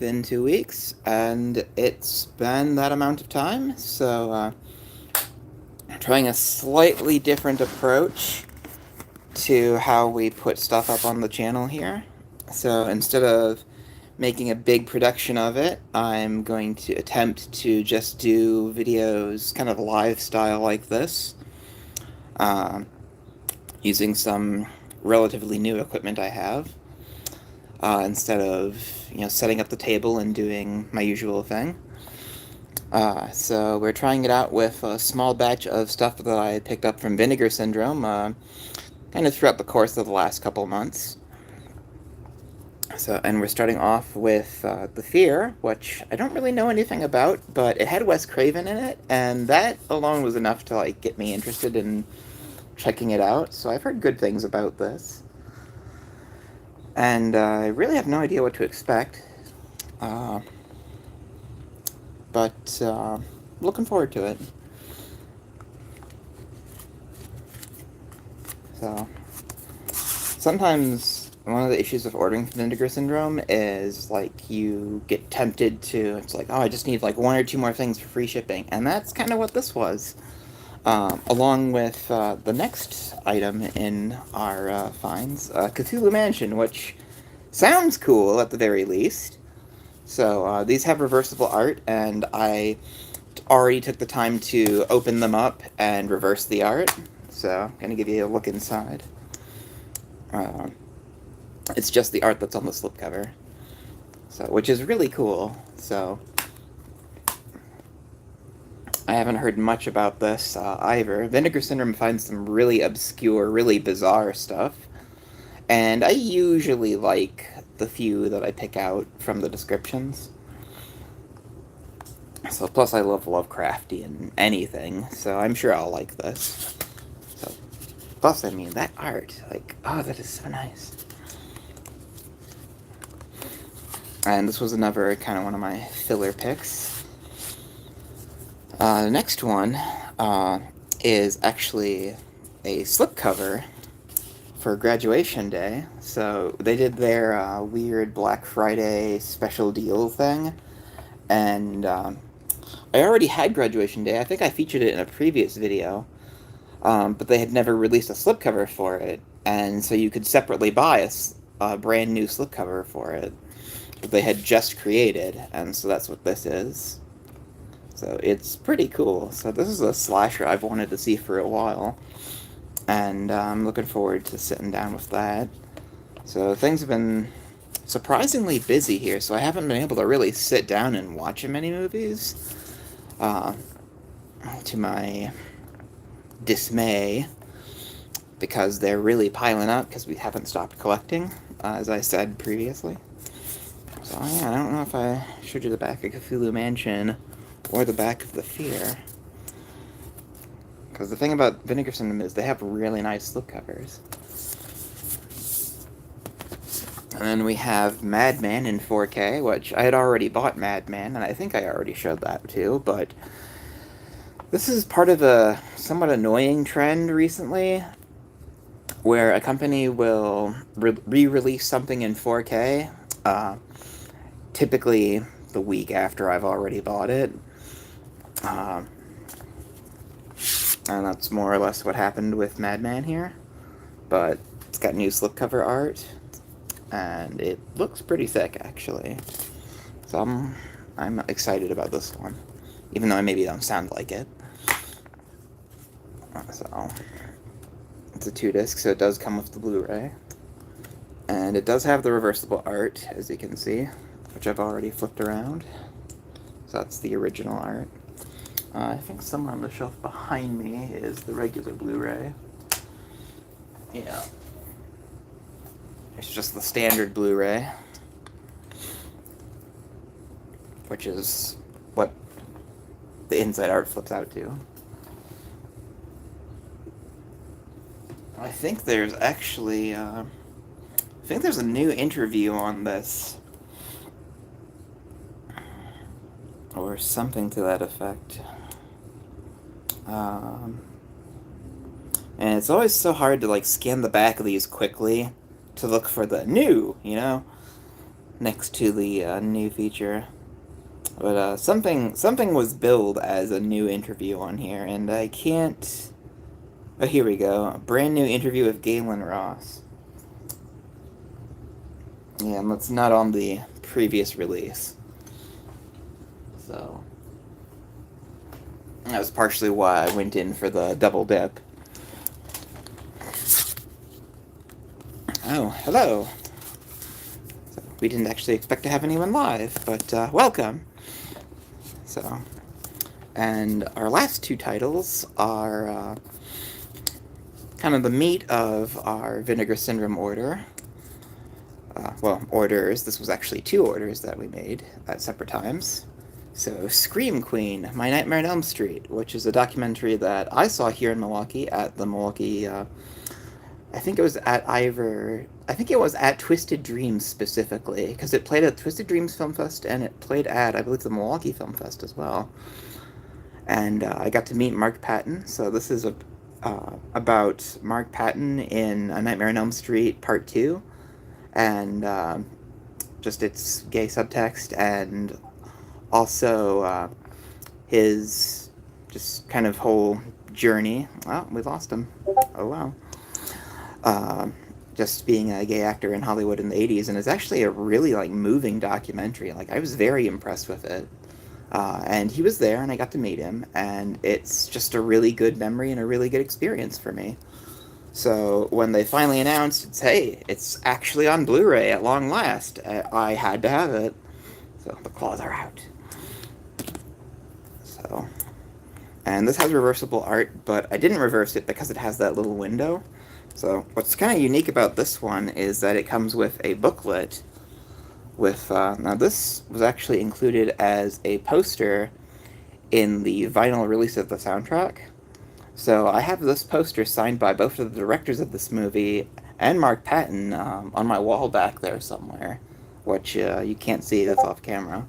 Been 2 weeks, and it's been that amount of time, so trying a slightly different approach to how we put stuff up on the channel here. So instead of making a big production of it, I'm going to attempt to just do videos kind of live style like this, uh, using some relatively new equipment I have. Instead of setting up the table and doing my usual thing. So we're trying it out with a small batch of stuff that I picked up from Vinegar Syndrome, kind of throughout the course of the last couple months. And we're starting off with The Fear, which I don't really know anything about, but it had Wes Craven in it, and that alone was enough to get me interested in checking it out. So I've heard good things about this. And I really have no idea what to expect. But looking forward to it. So sometimes one of the issues of ordering from Vinegar Syndrome is you get tempted to, it's like, oh, I just need one or two more things for free shipping, and that's kind of what this was. Along with the next item in our finds, Cthulhu Mansion, which sounds cool at the very least. So these have reversible art, and I already took the time to open them up and reverse the art. So I'm going to give you a look inside. It's just the art that's on the slipcover, which is really cool. So I haven't heard much about this either. Vinegar Syndrome finds some really obscure, really bizarre stuff, and I usually like the few that I pick out from the descriptions. So plus I love Lovecraftian anything, so I'm sure I'll like this. So plus, I mean, that art, oh, that is so nice. And this was another kind of one of my filler picks. The next one is actually a slipcover for graduation day. So they did their weird Black Friday special deal thing, and I already had graduation day. I think I featured it in a previous video, but they had never released a slipcover for it, and so you could separately buy a brand new slipcover for it that they had just created, and so that's what this is. So it's pretty cool. So this is a slasher I've wanted to see for a while, and I'm looking forward to sitting down with that. So things have been surprisingly busy here, so I haven't been able to really sit down and watch many movies, to my dismay, because they're really piling up because we haven't stopped collecting, as I said previously. So yeah, I don't know if I showed you the back of Cthulhu Mansion or the back of The Fear. Because the thing about Vinegar Syndrome is they have really nice slipcovers. And then we have Madman in 4K, which I had already bought Madman, and I think I already showed that too, but this is part of a somewhat annoying trend recently, where a company will re-release something in 4K, typically the week after I've already bought it. And that's more or less what happened with Madman here. But it's got new slipcover art, and it looks pretty thick, actually. So I'm excited about this one, even though I maybe don't sound like it. So it's a 2-disc, so it does come with the Blu-ray. And it does have the reversible art, as you can see, which I've already flipped around. So that's the original art. I think somewhere on the shelf behind me is the regular Blu-ray. Yeah. It's just the standard Blu-ray, which is what the inside art flips out to. I think there's actually, I think there's a new interview on this, or something to that effect. And it's always so hard to scan the back of these quickly to look for the new, next to the new feature. But something was billed as a new interview on here, and I can't. Oh, here we go. A brand new interview with Galen Ross. Yeah, and that's not on the previous release. So that was partially why I went in for the double dip. Oh, hello. So we didn't actually expect to have anyone live, but welcome. So, and our last two titles are kind of the meat of our Vinegar Syndrome order. Well, orders. This was actually two orders that we made at separate times. So, Scream Queen, My Nightmare on Elm Street, which is a documentary that I saw here in Milwaukee at the Milwaukee. I think it was at I think it was at Twisted Dreams specifically, because it played at Twisted Dreams Film Fest and it played at, I believe, the Milwaukee Film Fest as well. And I got to meet Mark Patton. So this is about Mark Patton in A Nightmare on Elm Street Part 2. And just its gay subtext, and also his just kind of whole journey. Well, we lost him. Oh, wow. Just being a gay actor in Hollywood in the 80s, and it's actually a really, like, moving documentary. Like, I was very impressed with it. And he was there, and I got to meet him, and it's just a really good memory and a really good experience for me. So when they finally announced, hey, it's actually on Blu-ray at long last, I had to have it. So the claws are out. So, and this has reversible art, but I didn't reverse it because it has that little window. So what's kind of unique about this one is that it comes with a booklet with, now this was actually included as a poster in the vinyl release of the soundtrack. So I have this poster signed by both of the directors of this movie and Mark Patton on my wall back there somewhere, which you can't see, that's off camera.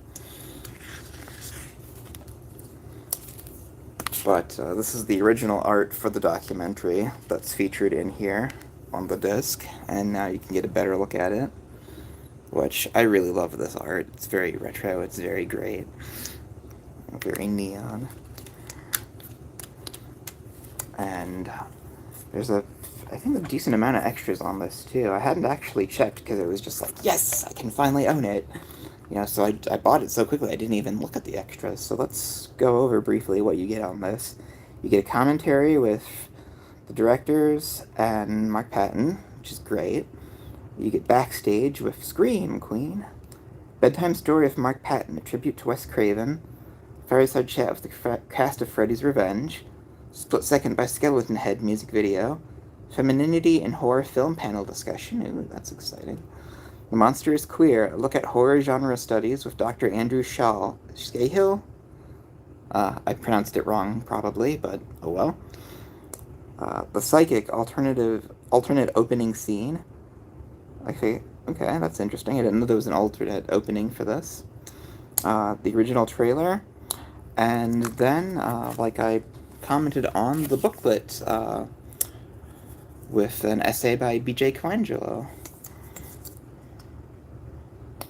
But this is the original art for the documentary that's featured in here on the disc, and now you can get a better look at it, which I really love this art. It's very retro, it's very great, very neon. And there's I think, a decent amount of extras on this, too. I hadn't actually checked because it was just like, yes, I can finally own it. You know, so I bought it so quickly I didn't even look at the extras. So let's go over briefly what you get on this. You get a commentary with the directors and Mark Patton, which is great. You get backstage with Scream Queen, bedtime story of Mark Patton, a tribute to Wes Craven, fireside chat with the cast of Freddy's Revenge, split second by Skeleton Head music video, femininity and horror film panel discussion. Ooh, that's exciting. The Monster is Queer, a look at horror genre studies with Dr. Andrew Scahill. I pronounced it wrong, probably, but oh well. The Psychic, alternate opening scene. Okay, that's interesting. I didn't know there was an alternate opening for this. The original trailer. And then, like I commented on, the booklet with an essay by B.J. Colangelo.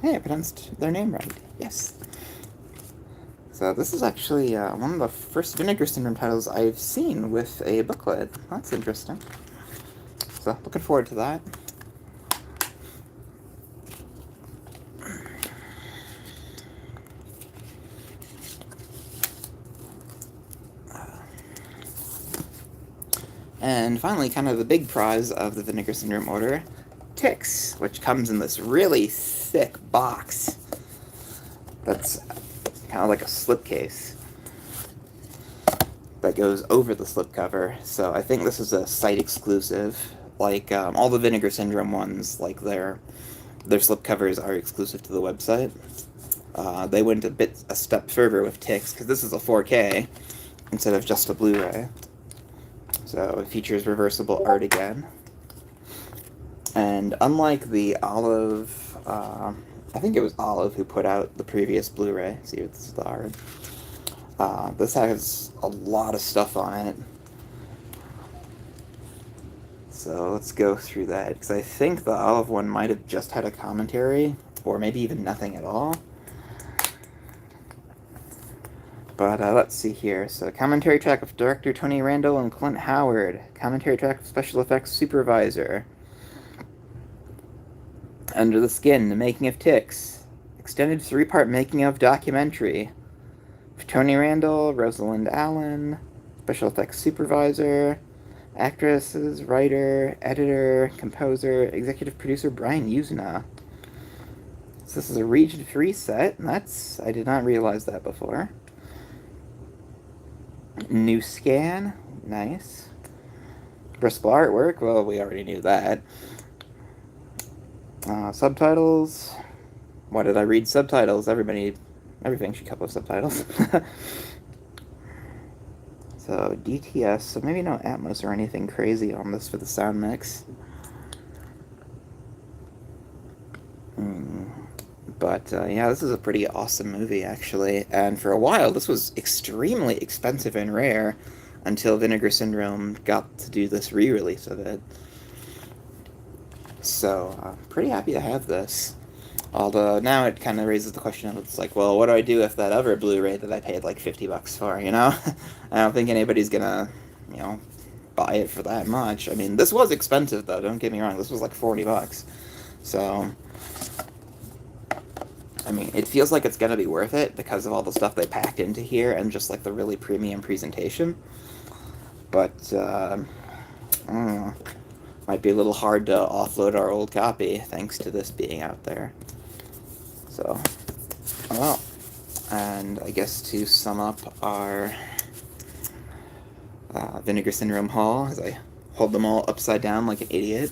Hey, I pronounced their name right. Yes. So this is actually one of the first Vinegar Syndrome titles I've seen with a booklet. That's interesting. So looking forward to that. And finally, kind of the big prize of the Vinegar Syndrome order, Ticks, which comes in this really thick box that's kind of like a slipcase that goes over the slipcover. So I think this is a site exclusive. Like all the Vinegar Syndrome ones, like their slipcovers are exclusive to the website. They went a step further with Ticks because this is a 4K instead of just a Blu-ray. So it features reversible art again. And unlike the Olive, I think it was Olive who put out the previous Blu-ray. See if this is the art. This has a lot of stuff on it. So let's go through that, because I think the Olive one might have just had a commentary, or maybe even nothing at all. But let's see here. So, commentary track of director Tony Randall and Clint Howard. Commentary track of special effects supervisor. Under the Skin, The Making of Ticks. Extended 3-part making of documentary. Tony Randall, Rosalind Allen, special effects supervisor, actresses, writer, editor, composer, executive producer Brian Usna. So this is a region 3 set, and I did not realize that before. New scan, nice. Bristol artwork, well, we already knew that. Subtitles, why did I read subtitles? Everything should come with subtitles. So, DTS, so maybe no Atmos or anything crazy on this for the sound mix. But, yeah, this is a pretty awesome movie, actually. And for a while, this was extremely expensive and rare until Vinegar Syndrome got to do this re-release of it. So, I'm pretty happy to have this. Although, now it kind of raises the question of, it's like, well, what do I do if that other Blu-ray that I paid like $50 for, you know? I don't think anybody's gonna, you know, buy it for that much. I mean, this was expensive, though, don't get me wrong. This was like $40. So, I mean, it feels like it's gonna be worth it because of all the stuff they packed into here and just like the really premium presentation. But, I don't know. Might be a little hard to offload our old copy thanks to this being out there. So, well, and I guess to sum up our Vinegar Syndrome haul, as I hold them all upside down like an idiot.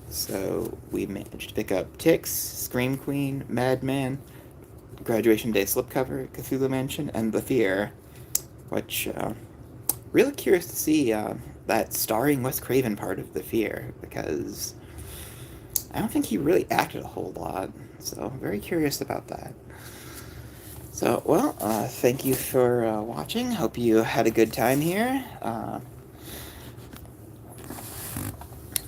So, we managed to pick up Ticks, Scream Queen, Madman, Graduation Day slipcover, Cthulhu Mansion, and The Fear, which, really curious to see that starring Wes Craven part of The Fear, because I don't think he really acted a whole lot, so very curious about that. So, well, thank you for watching. Hope you had a good time here.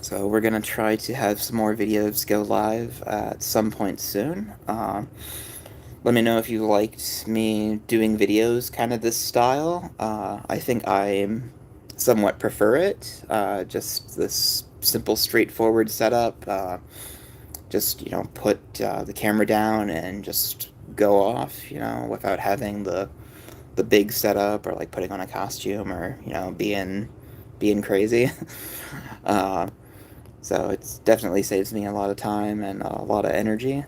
So we're going to try to have some more videos go live at some point soon. Let me know if you liked me doing videos kind of this style. I think I somewhat prefer it. Just this simple, straightforward setup. Just, you know, put the camera down and just go off, you know, without having the big setup or like putting on a costume or, you know, being crazy. So it definitely saves me a lot of time and a lot of energy.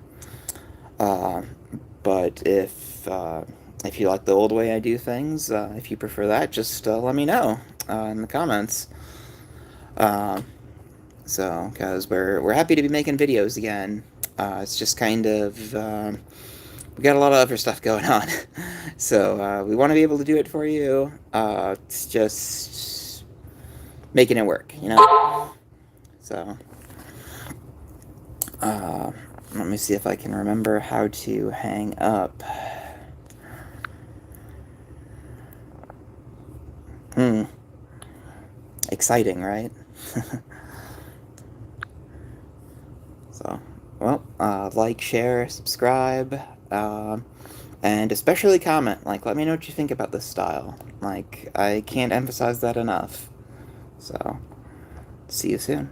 But if you like the old way I do things, if you prefer that, just let me know in the comments. So, because we're happy to be making videos again. It's just kind of we got a lot of other stuff going on, so we want to be able to do it for you. It's just making it work, you know. So, let me see if I can remember how to hang up. Exciting, right? So, well, like, share, subscribe, and especially comment. Like, let me know what you think about this style. Like, I can't emphasize that enough. So, see you soon.